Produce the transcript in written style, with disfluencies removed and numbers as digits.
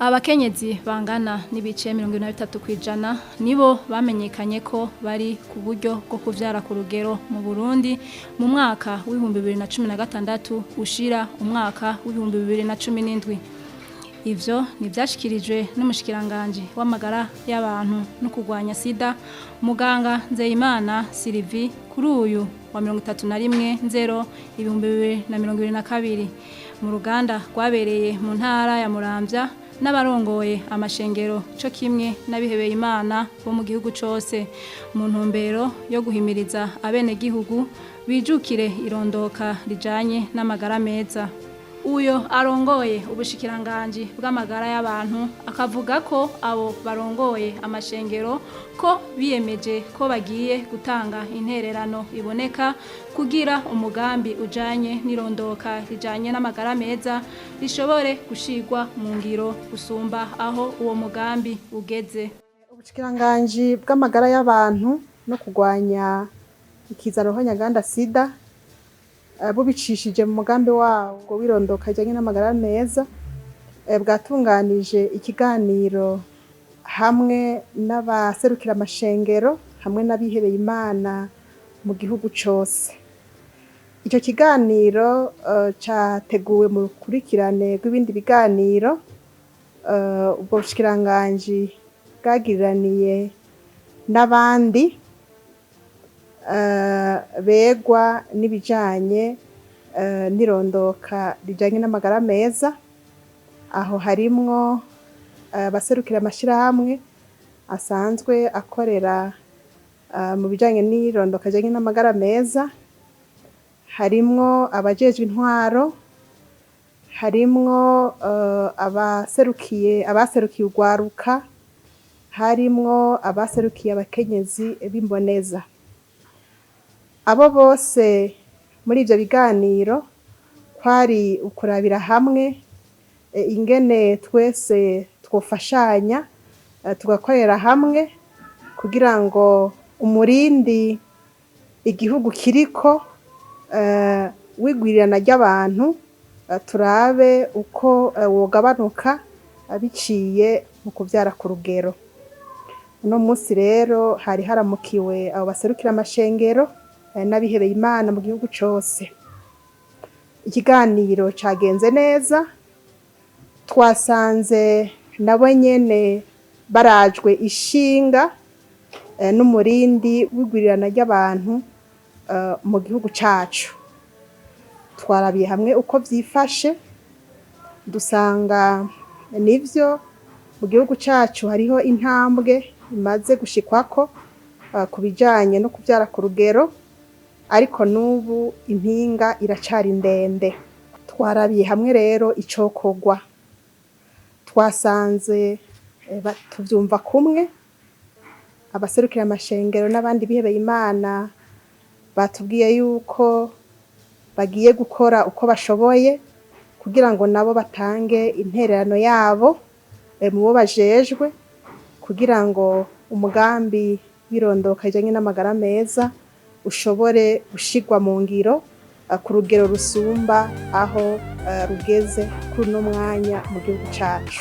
Abakenyezi bangana n'ibice 23% nibo bamenyekanye ko bari ku buryo bwo kuvyara ku rugero mu Burundi mu mwaka w'2016 ushira umwaka w'2017. Ivyo nivyashikirijwe n'umushikiranganje w'amagara y'abantu no kurwanya sida muganga Nzeyimana Sylvie kuri uyu wa 31/0/2022 mu ruganda rwabereye mu ntara ya Muramvya n'abarongoye amashengero cyo kimwe n'abihebeye Imana bo mu gihugu cose mu ntumbero yo guhimiriza abene gihugu bijukire irondoka rijanye n'amagara meza. Uyo arongoye ubushikiranganje bw'amagara y'abantu akavuga ko abo barongoye amashengero ko biyemeje ko bagiye gutanga intererano iboneka kugira umugambi ujanye n'irondoka rijanye n'amagara meza rishobore gushirwa mu ngiro gusumba aho uwo mugambi ugeze. Ubushikiranganje bw'amagara y'abantu no kurwanya ikizaroho nyaganda sida bubicishije mu mugambi wawo wirondoka rijanye n'amagara meza bwatunganije ikiganiro hamwe n'abaserukira amashengero hamwe n'abihebeye Imana mu gihugu cose. Ico kiganiro categuwe mu rukurikirane rw'ibindi biganiro ubwo bushikiranganje bwagiriraniye n'abandi begwa n'ibijanye n'irondoka rijanye n'amagara meza, aho harimwo abaserukira amashirahamwe asanzwe akorera mu bijanye n'irondoka rijanye n'amagara meza, harimwo abajejwe intwaro, harimwo abaserukiye urwaruka, harimwo abaserukiye abakenyezi b'imboneza. Abo bose muri ivyo biganiro kwari ukurabira hamwe ingene twese twofashanya tugakorera hamwe kugira ngo umurindi igihugu kiriko wigwirirana ry'abantu turabe uko wogabanuka biciye mu kuvyara ku rugero. Uno musi rero hari haramukiwe abo baserukira amashengero n'abihebeye Imana mu gihugu cose. Ikiganiro cagenze neza, twasanze nabo nyene barajwe ishinga n'umurindi w'igwirirana ry'abantu mu gihugu cacu. Twarabiye hamwe uko vyifashe, dusanga nivyo mu gihugu cacu hariho intambwe imaze gushikwako ku bijanye no kuvyara ku rugero, ariko n'ubu impinga iracari ndende. Twarabiye hamwe rero icokorwa. Twasanze tuvyumva kumwe, abaserukira amashengero n'abandi bihebeye Imana batubwiye yuko bagiye gukora uko bashoboye kugira ngo nabo batange intererano yabo mu bo bajejwe kugira ngo umugambi w'irondoka rijanye n'amagara meza ushobore gushirwa mu ngiro ku rugero rusumba aho rugeze kuri uno mwanya mu gihugu cacu.